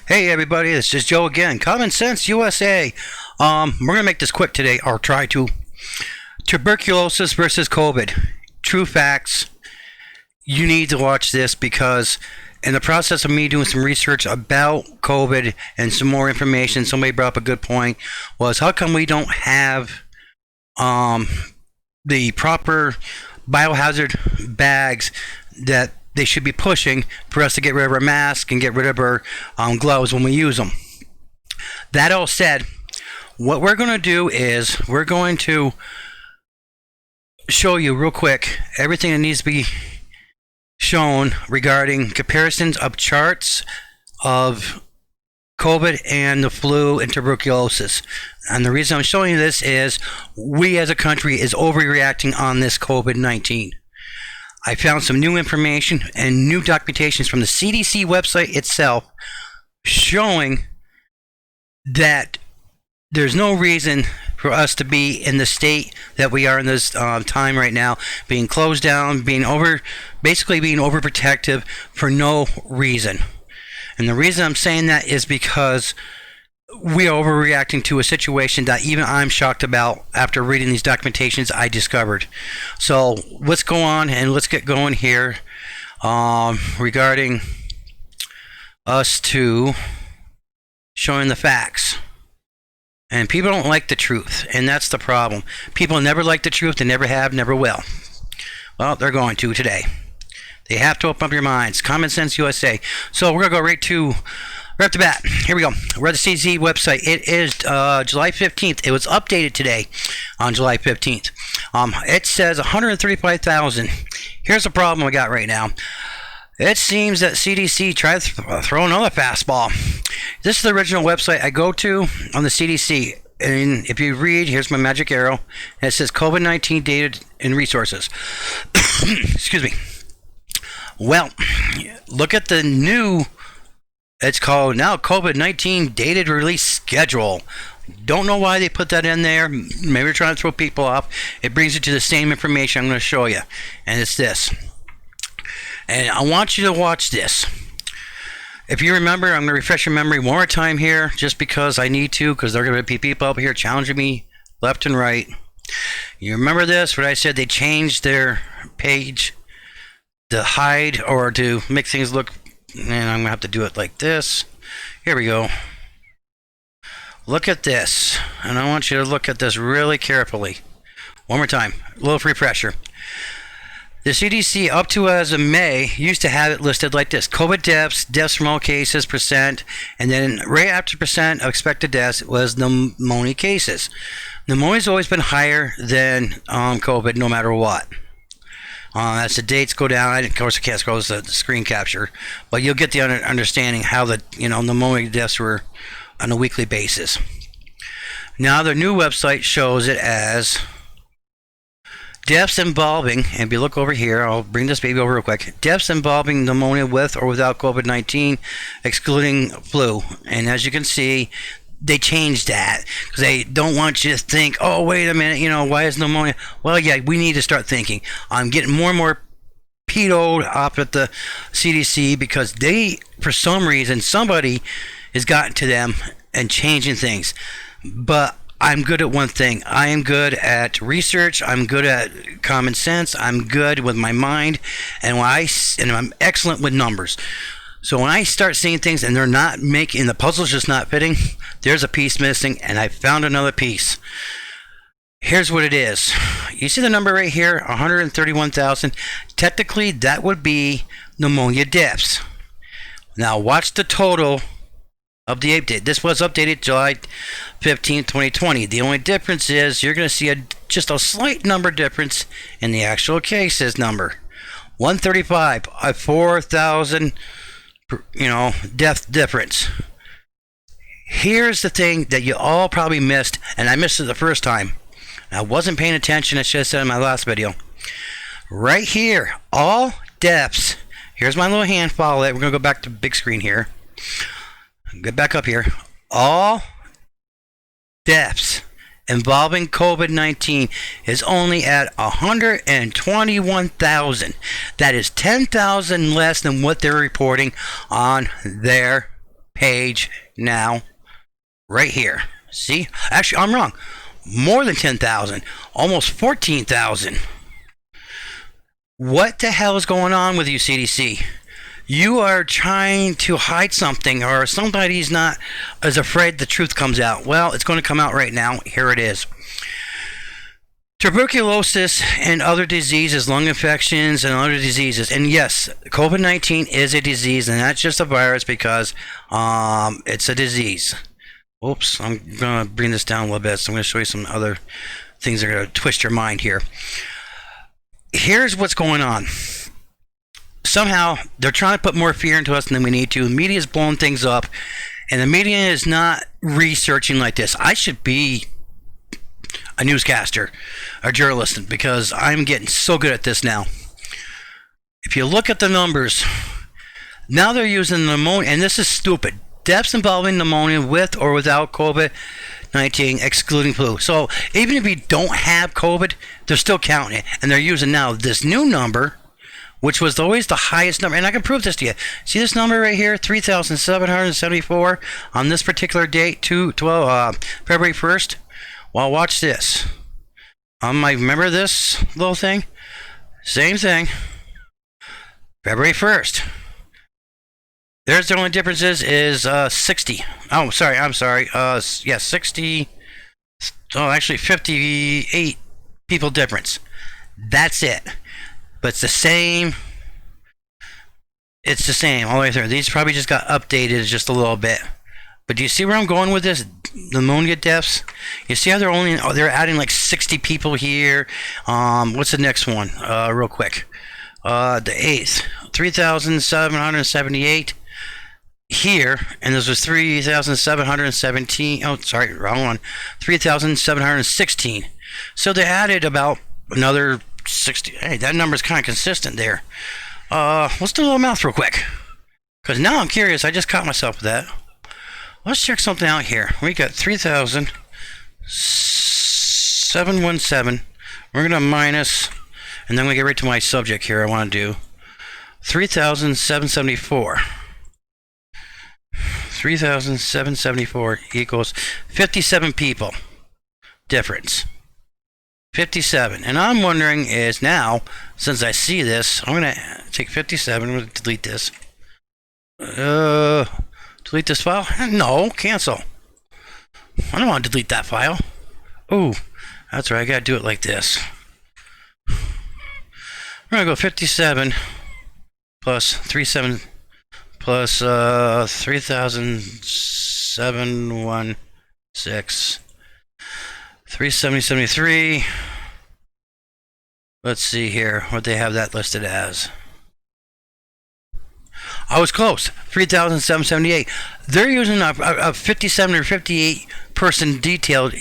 Hey everybody, this is Joe again. Common Sense USA. We're gonna make this quick today, or try to. Tuberculosis versus COVID. True facts. You need to watch this because, in the process of me doing some research about COVID and some more information, somebody brought up a good point. Was how come we don't have the proper biohazard bags that they should be pushing for us to get rid of our masks and get rid of our gloves when we use them. That all said, what we're going to do is we're going to show you real quick everything that needs to be shown regarding comparisons of charts of COVID and the flu and tuberculosis. And the reason I'm showing you this is we as a country is overreacting on this COVID-19. I found some new information and new documentations from the CDC website itself showing that there's no reason for us to be in the state that we are in this time right now, being closed down, basically being overprotective for no reason. And the reason I'm saying that is because we are overreacting to a situation that even I'm shocked about after reading these documentations I discovered. So let's go on and let's get going here regarding us to showing the facts. And people don't like the truth, and that's the problem. People never like the truth, they never have, never will. Well, they're going to today. They have to open up your minds. Common Sense USA. So we're going to go right off the bat. Here we go. We're at the CDC website. It is July 15th. It was updated today on July 15th. It says 135,000. Here's the problem we got right now. It seems that CDC tried to throw another fastball. This is the original website I go to on the CDC. And if you read, here's my magic arrow. And it says COVID-19 data and resources. Excuse me. Well, look at the new... It's called now COVID-19 dated release schedule. Don't know why they put that in there. Maybe they're trying to throw people off. It brings you to the same information I'm going to show you. And it's this. And I want you to watch this. If you remember, I'm going to refresh your memory one more time here just because I need to, because there are going to be people up here challenging me left and right. You remember this, what I said? They changed their page to hide or to make things look... And I'm going to have to do it like this. Here we go. Look at this. And I want you to look at this really carefully. One more time. A little refresher. The CDC, up to as of May, used to have it listed like this. COVID deaths from all cases, percent. And then right after percent of expected deaths was pneumonia cases. Pneumonia's always been higher than COVID no matter what. As the dates go down, of course I can't scroll the screen capture, but you'll get the understanding how the pneumonia deaths were on a weekly basis. Now the new website shows it as deaths involving, and if you look over here, I'll bring this baby over real quick, deaths involving pneumonia with or without COVID-19, excluding flu. And as you can see, they changed that because they don't want you to think, oh, wait a minute, why is pneumonia? Well, yeah, we need to start thinking. I'm getting more and more pedoed up at the CDC because they, for some reason, somebody has gotten to them and changing things. But I'm good at one thing. I am good at research. I'm good at common sense. I'm good with my mind. And I'm excellent with numbers. So when I start seeing things and they're not making, the puzzle's just not fitting, there's a piece missing, and I found another piece. Here's what it is. You see the number right here, 131,000. Technically, that would be pneumonia deaths. Now watch the total of the update. This was updated July 15, 2020. The only difference is you're going to see just a slight number difference in the actual cases number. 135, a 4,000... death difference. Here's the thing that you all probably missed, and I missed it the first time. I wasn't paying attention, I should have said in my last video. Right here, all deaths. Here's my little hand, follow it. We're going to go back to the big screen here. Get back up here. All deaths involving COVID-19 is only at 121,000. That is 10,000 less than what they're reporting on their page now, right here. See? Actually, I'm wrong. More than 10,000. Almost 14,000. What the hell is going on with you, CDC? You are trying to hide something, or somebody's not as afraid the truth comes out. Well, it's going to come out right now. Here it is. Tuberculosis and other diseases, lung infections and other diseases. And yes, COVID-19 is a disease, and not just a virus, because it's a disease. Oops, I'm going to bring this down a little bit, so I'm going to show you some other things that are going to twist your mind here. Here's what's going on. Somehow, they're trying to put more fear into us than we need to. The media is blowing things up, and the media is not researching like this. I should be a newscaster, a journalist, because I'm getting so good at this now. If you look at the numbers, now they're using pneumonia, and this is stupid. Deaths involving pneumonia with or without COVID-19, excluding flu. So even if you don't have COVID, they're still counting it, and they're using now this new number, which was always the highest number. And I can prove this to you. See this number right here, 3,774 on this particular date, February 1st. Well, watch this. Remember this little thing? Same thing. February 1st. There's the only difference is 60. Oh, sorry. I'm sorry. 60. Oh, actually 58 people difference. That's it. But it's the same. It's the same all the way through. These probably just got updated just a little bit. But do you see where I'm going with this? Pneumonia deaths. You see how they're adding like 60 people here. What's the next one? Real quick. The 8th, 3,778 here, and this was 3,717. Oh, sorry, wrong one. 3,716. So they added about another 60. Hey, that number's kind of consistent there. Let's do a little math real quick, because now I'm curious. I just caught myself with that. Let's check something out here. We got 3,717. We're going to minus, and then we get right to my subject here I want to do. 3,774. 3,774 equals 57 people difference. 57. And I'm wondering is now, since I see this, I'm going to take 57. I'm going to delete this. Delete this file? No, cancel. I don't want to delete that file. Oh, that's right. I got to do it like this. We're going to go 57 plus 37 plus 3,716. 370.73. Let's see here what they have that listed as. I was close. 3,778. They're using a 57 or 58 person detailed.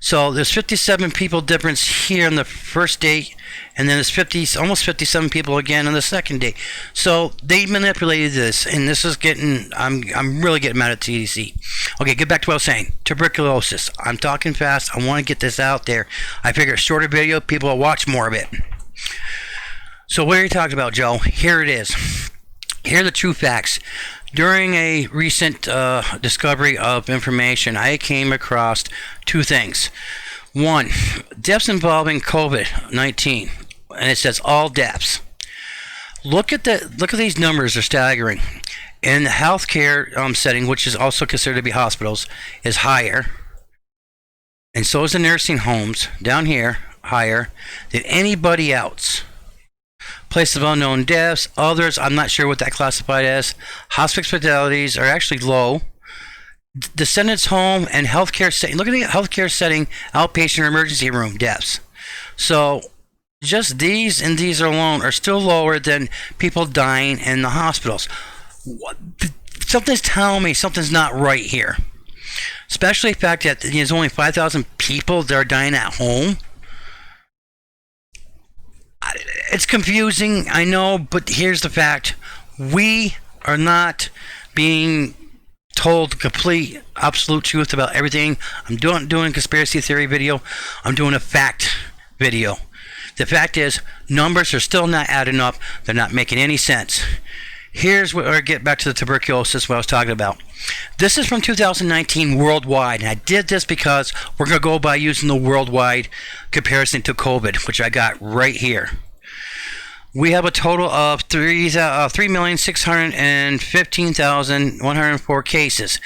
So there's 57 people difference here on the first date, and then there's almost 57 people again on the second date. So they manipulated this, and this is getting. I'm really getting mad at CDC. Okay, get back to what I was saying. Tuberculosis. I'm talking fast. I want to get this out there. I figure a shorter video, people will watch more of it. So what are you talking about, Joe? Here it is. Here are the true facts. During a recent discovery of information, I came across two things. One, deaths involving COVID-19, and it says all deaths. Look at these numbers; they're staggering. In the healthcare setting, which is also considered to be hospitals, is higher, and so is the nursing homes down here higher than anybody else. Places of unknown deaths, others, I'm not sure what that classified as. Hospice fatalities are actually low. Descendants home and healthcare setting. Look at the healthcare setting, outpatient or emergency room deaths. So just these and these alone are still lower than people dying in the hospitals. Something's telling me something's not right here. Especially the fact that there's only 5,000 people that are dying at home. It's confusing, I know, but here's the fact. We are not being told the complete, absolute truth about everything. I'm doing a conspiracy theory video. I'm doing a fact video. The fact is, numbers are still not adding up. They're not making any sense. Here's where I get back to the tuberculosis, what I was talking about. This is from 2019 worldwide, and I did this because we're going to go by using the worldwide comparison to COVID, which I got right here. We have a total of 3,615,104 cases.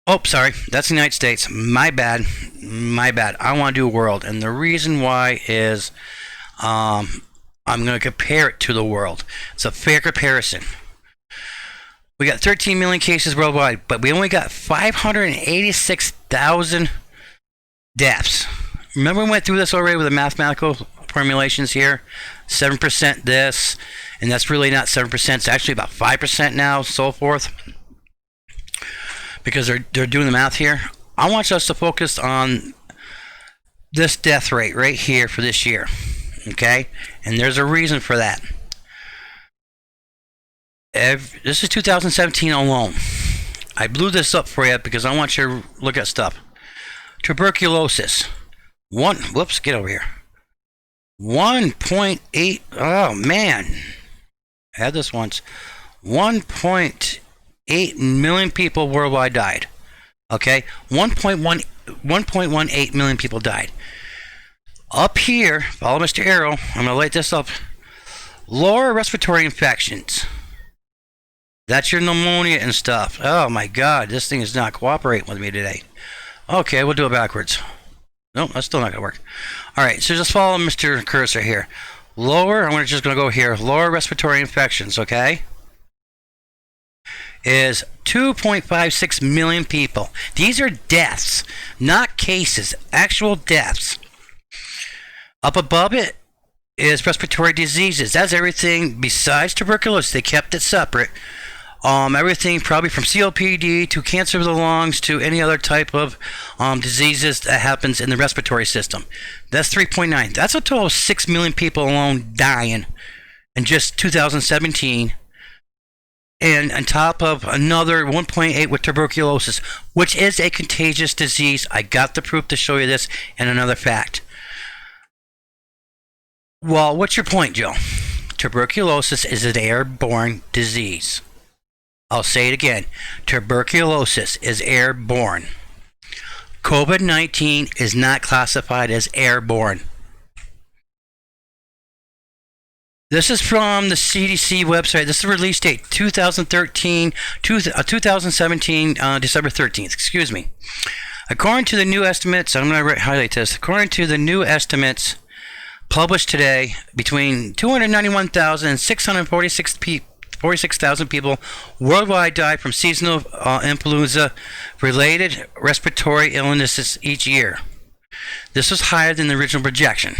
Oh, sorry, that's the United States. My bad. I want to do world, and the reason why is I'm going to compare it to the world. It's a fair comparison. We got 13 million cases worldwide, but we only got 586,000 deaths. Remember we went through this already with the mathematical formulations here? 7% this, and that's really not 7%. It's actually about 5% now, so forth. Because they're doing the math here. I want us to focus on this death rate right here for this year. Okay? And there's a reason for that. This is 2017 alone. I blew this up for you because I want you to look at stuff. Tuberculosis. Whoops, get over here. 1.8. Oh, man. I had this once. 1.8 million people worldwide died. Okay? 1.18 million people died. Up here, follow Mr. Arrow. I'm going to light this up. Lower respiratory infections. That's your pneumonia and stuff. Oh my God, this thing is not cooperating with me today. Okay, we'll do it backwards. Nope, that's still not going to work. Alright, so just follow Mr. Cursor here. I'm just going to go here. Lower respiratory infections, okay? Is 2.56 million people. These are deaths, not cases. Actual deaths. Up above it is respiratory diseases. That's everything besides tuberculosis. They kept it separate. Everything probably from COPD to cancer of the lungs to any other type of diseases that happens in the respiratory system. That's 3.9. That's a total of 6 million people alone dying in just 2017. And on top of another 1.8 with tuberculosis, which is a contagious disease. I got the proof to show you this and another fact. Well, what's your point, Joe? Tuberculosis is an airborne disease. I'll say it again. Tuberculosis is airborne. COVID-19 is not classified as airborne. This is from the CDC website. This is the release date, 2017, December 13th. Excuse me. According to the new estimates, I'm going to highlight this. According to the new estimates published today, between 291,000 and 646,000 people worldwide died from seasonal influenza-related respiratory illnesses each year. This was higher than the original projection.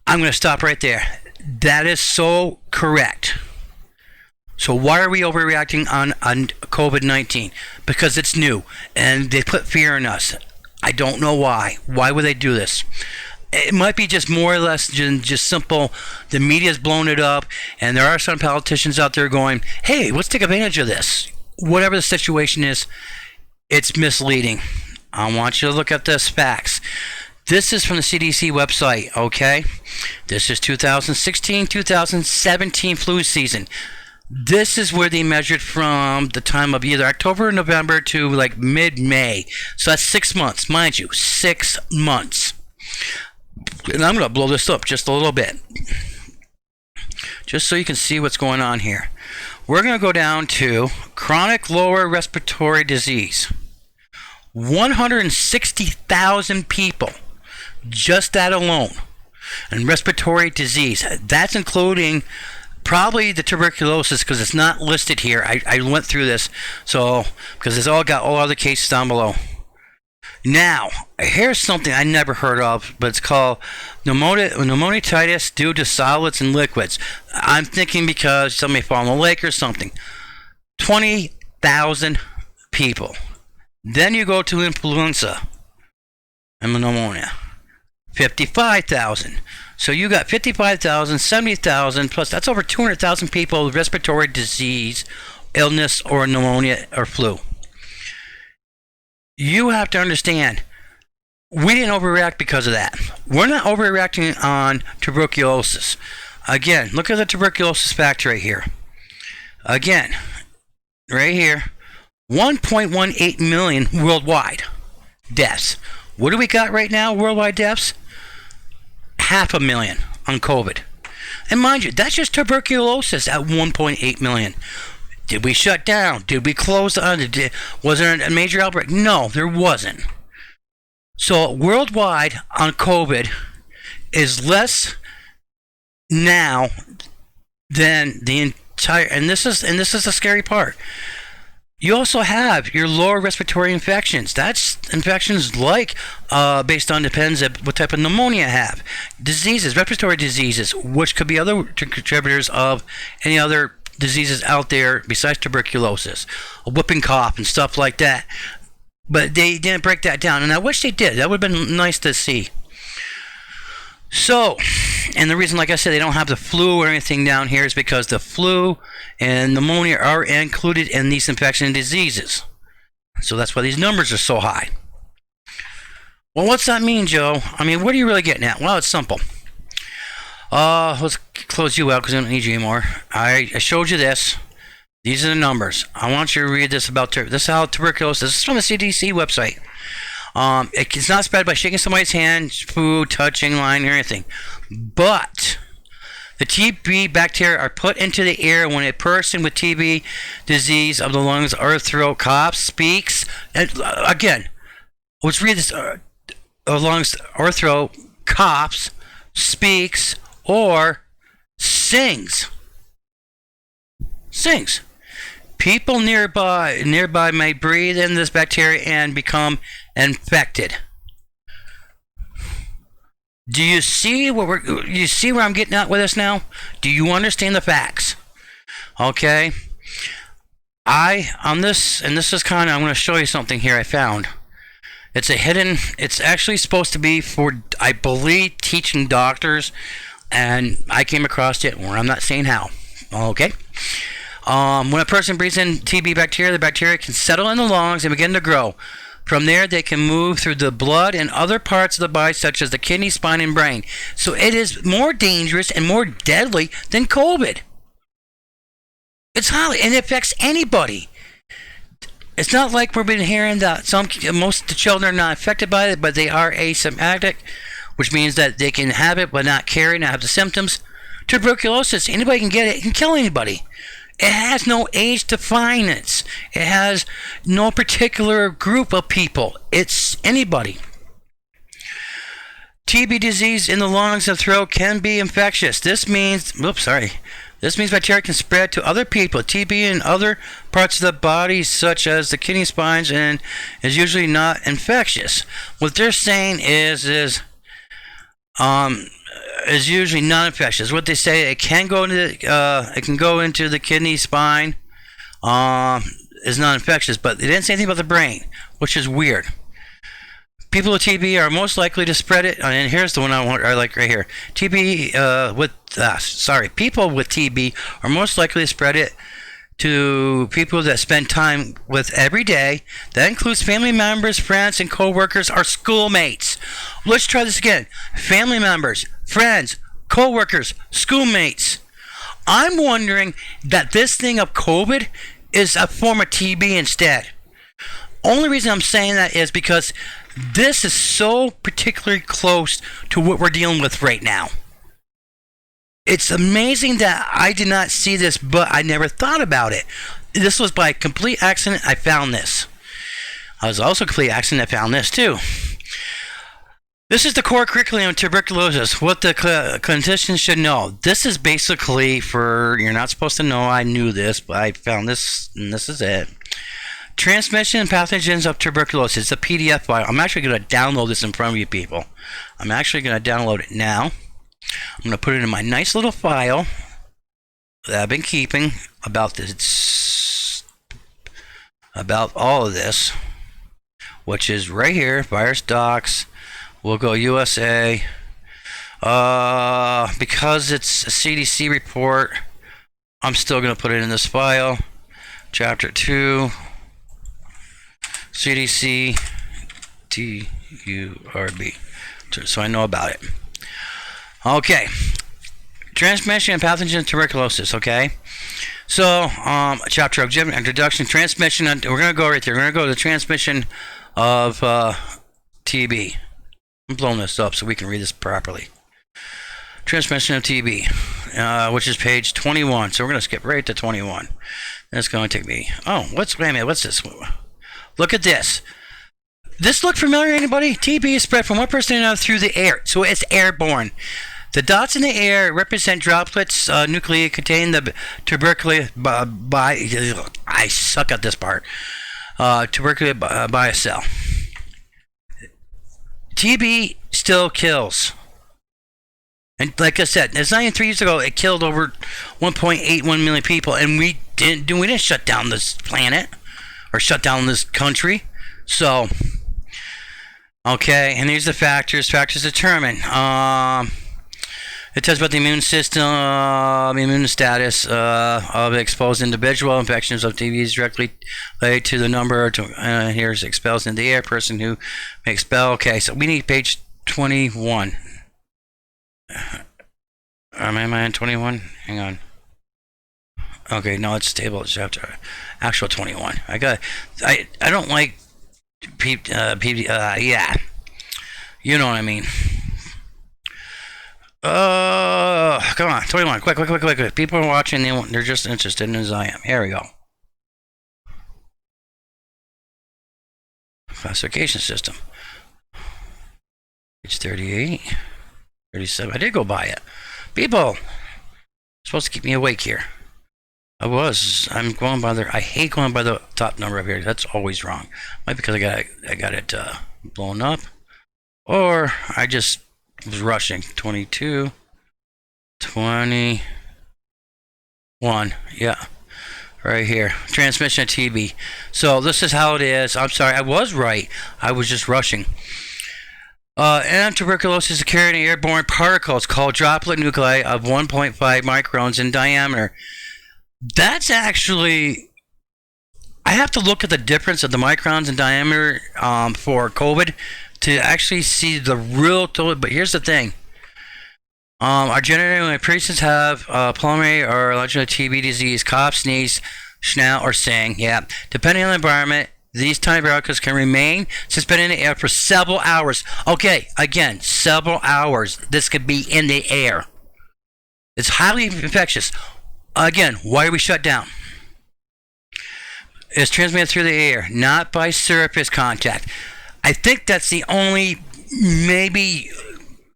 I'm going to stop right there. That is so correct. So why are we overreacting on COVID-19? Because it's new, and they put fear in us. I don't know why. Why would they do this? It might be just more or less just simple. The media's blown it up, and there are some politicians out there going, hey, let's take advantage of this. Whatever the situation is, it's misleading. I want you to look at this facts. This is from the CDC website, okay? This is 2016-2017 flu season. This is where they measured from the time of either October or November to like mid-May. So that's 6 months, mind you, 6 months. And I'm going to blow this up just a little bit, just so you can see what's going on here. We're going to go down to chronic lower respiratory disease. 160,000 people, just that alone. And respiratory disease, that's including probably the tuberculosis, because it's not listed here. I went through this, so because it's all got all other cases down below. Now, here's something I never heard of, but it's called pneumonitis due to solids and liquids. I'm thinking because somebody fell in the lake or something. 20,000 people. Then you go to influenza and pneumonia. 55,000. So you got 55,000, 70,000, plus that's over 200,000 people with respiratory disease, illness, or pneumonia or flu. You have to understand, we didn't overreact because of that. We're not overreacting on tuberculosis. Again, look at the tuberculosis factor right here. Again, right here, 1.18 million worldwide deaths. What do we got right now, worldwide deaths? 500,000 on COVID. And mind you, that's just tuberculosis at 1.8 million. Did we shut down? Did we close on? Was there a major outbreak? No, there wasn't. So worldwide on COVID is less now than the entire. And this is the scary part. You also have your lower respiratory infections. That's infections like, based on depends on what type of pneumonia you have. Diseases, respiratory diseases, which could be other contributors of any other diseases out there besides tuberculosis, a whooping cough and stuff like that. But they didn't break that down, and I wish they did. That would have been nice to see. So, and the reason, like I said, they don't have the flu or anything down here is because the flu and pneumonia are included in these infection diseases. So that's why these numbers are so high. Well, what's that mean, Joe? I mean, what are you really getting at? Well, it's simple. Let's close you out because I don't need you anymore. I showed you this. These are the numbers. I want you to read this about this is how tuberculosis. This is from the CDC website. It's not spread by shaking somebody's hand, food, touching, lying, or anything. But the TB bacteria are put into the air when a person with TB disease of the lungs or throat coughs, speaks. And again, let's read this. Lungs or throat coughs, speaks, or sings. Sings. People nearby may breathe in this bacteria and become infected. Do you see you see where I'm getting at with this now? Do you understand the facts? Okay. On this, and this is kind of, I'm going to show you something here I found. It's actually supposed to be for, I believe, teaching doctors, and I came across it, or I'm not saying how. Okay. When a person breathes in TB bacteria, the bacteria can settle in the lungs and begin to grow. From there, they can move through the blood and other parts of the body, such as the kidney, spine, and brain. So it is more dangerous and more deadly than COVID. It's highly, and it affects anybody. It's not like we've been hearing that most of the children are not affected by it, but they are asymptomatic, which means that they can have it but not carry, not have the symptoms. Tuberculosis, anybody can get it, it can kill anybody. It has no age defiance. It has no particular group of people. It's anybody. TB disease in the lungs and throat can be infectious. This means bacteria can spread to other people. TB in other parts of the body, such as the kidney, spines, and is usually not infectious. What they're saying is usually non-infectious. What they say, it can go into the kidney, spine, is non-infectious, but they didn't say anything about the brain, which is weird. People with TB are most likely to spread it, and here's the one I like right here. People with TB are most likely to spread it to people that spend time with every day. That includes family members, friends, and co-workers, or schoolmates. Let's try this again. Family members, friends, co-workers, schoolmates. I'm wondering that this thing of COVID is a form of TB instead. Only reason I'm saying that is because this is so particularly close to what we're dealing with right now. It's amazing that I did not see this, but I never thought about it. This was by complete accident I found this. I was also complete accident I found this too. This is the core curriculum of tuberculosis, what the clinicians should know. This is basically for, you're not supposed to know, I knew this, but I found this, and this is it. Transmission and pathogens of tuberculosis. It's a PDF file. I'm actually going to download this in front of you people. I'm actually going to download it now. I'm going to put it in my nice little file that I've been keeping about this, about all of this, which is right here, virus docs. We'll go USA. Because it's a CDC report, I'm still going to put it in this file. Chapter 2. CDC TURB, so I know about it. Okay, Transmission and pathogen of tuberculosis, okay? So, chapter of introduction, transmission, we're going to go right there. We're going to go to the transmission of TB. I'm blowing this up so we can read this properly. Transmission of TB, which is page 21. So we're going to skip right to 21. That's going to take me, wait a minute, what's this? Look at this. This look familiar to anybody? TB is spread from one person to another through the air, so it's airborne. The dots in the air represent droplets, nuclei containing the tuberculosis I suck at this part. Tuberculosis biocell. TB still kills. And like I said, it's not even 3 years ago, it killed over 1.81 million people, and we didn't shut down this planet or shut down this country. So, okay, and these are the factors. Factors determine. It tells about the immune system, immune status of the exposed individual. Infections of TB is directly related to the number. Here's expels into the air. Person who may expel. Okay, so we need page 21. Am I on 21? Hang on. Okay, no, it's table chapter. Actual 21. I don't like. Yeah. You know what I mean. Come on, 21, quick. People are watching, they're just interested in as I am. Here we go. Classification system. Page 38, 37. I did go by it. People, supposed to keep me awake here. I'm going by I hate going by the top number up here. That's always wrong. Might be because I got it blown up, or I just was rushing. 22, 21. Yeah, right here. Transmission of TB. So this is how it is. I'm sorry, I was right. I was just rushing. And tuberculosis is carried in airborne particles called droplet nuclei of 1.5 microns in diameter. That's actually, I have to look at the difference of the microns in diameter for COVID to actually see the real total. But here's the thing. Our generating patients have pulmonary or allergic TB disease, cough, sneeze, schnout, or sing. Yeah. Depending on the environment, these tiny particles can remain suspended in the air for several hours. Okay, again, several hours. This could be in the air. It's highly infectious. Again, why are we shut down? It's transmitted through the air, not by surface contact. I think that's the only maybe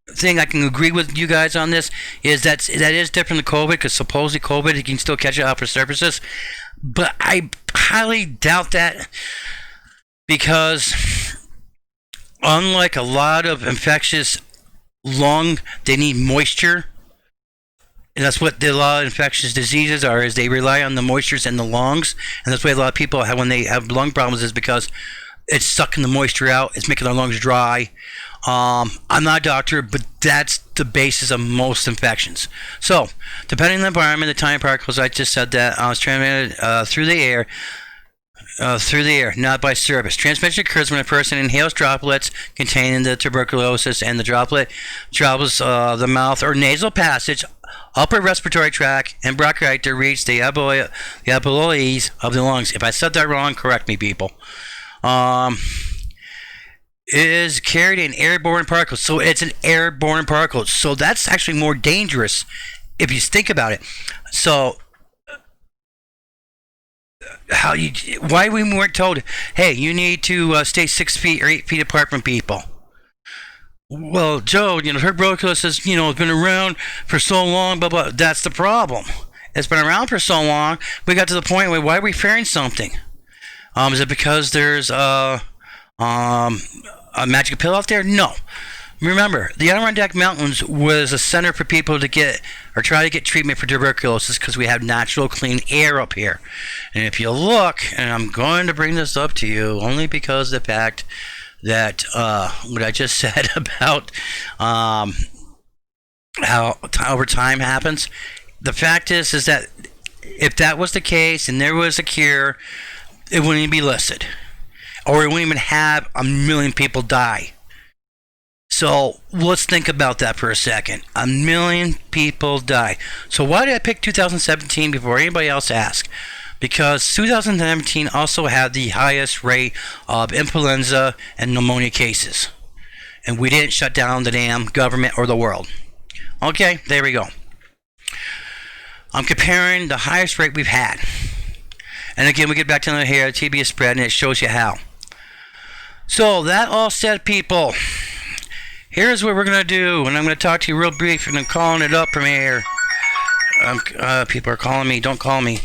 thing I can agree with you guys on this, is that is different than COVID, because supposedly COVID, you can still catch it upper surfaces. But I highly doubt that, because unlike a lot of infectious they need moisture. And that's what a lot of infectious diseases are, is they rely on the moistures in the lungs. And that's why a lot of people have, when they have lung problems, is because it's sucking the moisture out. It's making their lungs dry. I'm not a doctor, but that's the basis of most infections. So, depending on the environment, the tiny particles, I just said that, it's transmitted through the air. Not by surface. Transmission occurs when a person inhales droplets containing the tuberculosis, and the droplet travels the mouth or nasal passage, upper respiratory tract, and bronchiole to reach the alveoli of the lungs. If I said that wrong, correct me, people. Is carried in airborne particles. So it's an airborne particle. So that's actually more dangerous if you think about it. So why we weren't told, hey, you need to stay 6 feet or 8 feet apart from people? Well, Joe, tuberculosis has, has been around for so long, blah, blah. That's the problem. It's been around for so long, we got to the point where, why are we fearing something? Is it because there's a magic pill out there? No. Remember, the Adirondack Mountains was a center for people to get, or try to get treatment for tuberculosis, because we have natural clean air up here. And if you look, and I'm going to bring this up to you only because of the fact that what I just said about how over time happens. The fact is that if that was the case and there was a cure, it wouldn't even be listed, or it wouldn't even have 1 million people die. So let's think about that for a second. 1 million people died. So why did I pick 2017 before anybody else asks? Because 2017 also had the highest rate of influenza and pneumonia cases. And we didn't shut down the damn government or the world. Okay, there we go. I'm comparing the highest rate we've had. And again, we get back to the hair, TB is spread, and it shows you how. So that all said, people, here's what we're going to do. And I'm going to talk to you real brief, and I'm calling it up from here. People are calling me. Don't call me.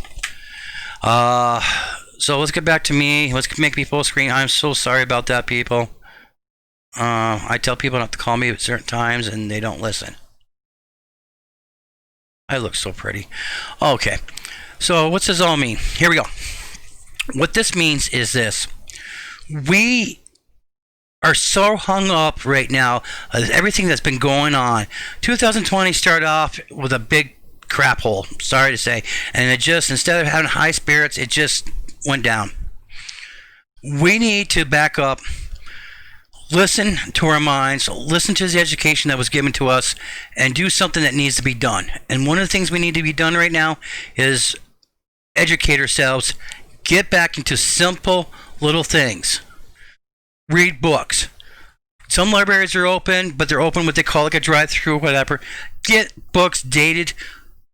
So let's get back to me. Let's make me full screen. I'm so sorry about that, people. I tell people not to call me at certain times, and they don't listen. I look so pretty. Okay. So what's this all mean? Here we go. What this means is this. We are so hung up right now with everything that's been going on. 2020 started off with a big crap hole, sorry to say, and it just, instead of having high spirits, it just went down. We need to back up, listen to our minds, listen to the education that was given to us, and do something that needs to be done. And one of the things we need to be done right now is educate ourselves, get back into simple little things. Read books. Some libraries are open, but they're open what they call like a drive-through or whatever. Get books dated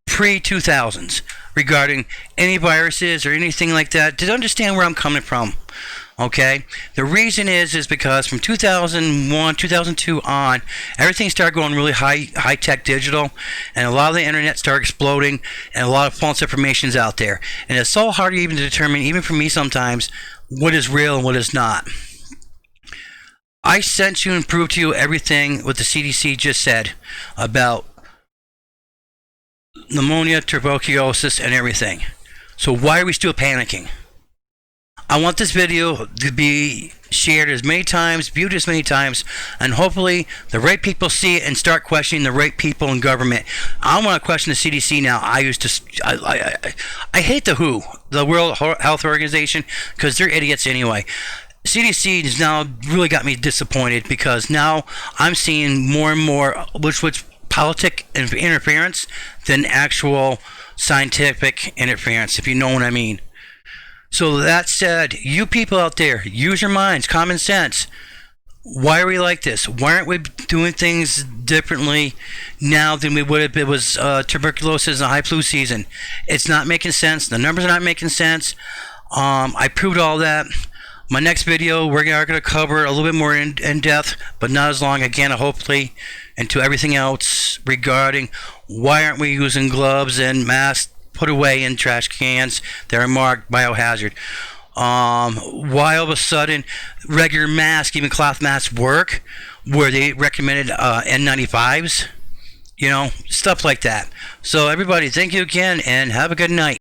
pre-2000s regarding any viruses or anything like that to understand where I'm coming from. Okay? The reason is because from 2001, 2002 on, everything started going really high-tech digital, and a lot of the internet started exploding, and a lot of false information is out there. And it's so hard to even determine, even for me sometimes, what is real and what is not. I sent you and proved to you everything what the CDC just said about pneumonia, tuberculosis, and everything. So why are we still panicking? I want this video to be shared as many times, viewed as many times, and hopefully the right people see it and start questioning the right people in government. I want to question the CDC now. I hate the WHO, the World Health Organization, because they're idiots anyway. CDC has now really got me disappointed because now I'm seeing more and more which politic interference than actual scientific interference, if you know what I mean. So that said, you people out there, use your minds, common sense. Why are we like this? Why aren't we doing things differently now than we would if it was tuberculosis and high flu season? It's not making sense. The numbers are not making sense. I proved all that. My next video, we're going to cover a little bit more in depth, but not as long, again, hopefully, into everything else regarding why aren't we using gloves and masks put away in trash cans that are marked biohazard. Why all of a sudden regular masks, even cloth masks, work where they recommended N95s, you know, stuff like that. So everybody, thank you again and have a good night.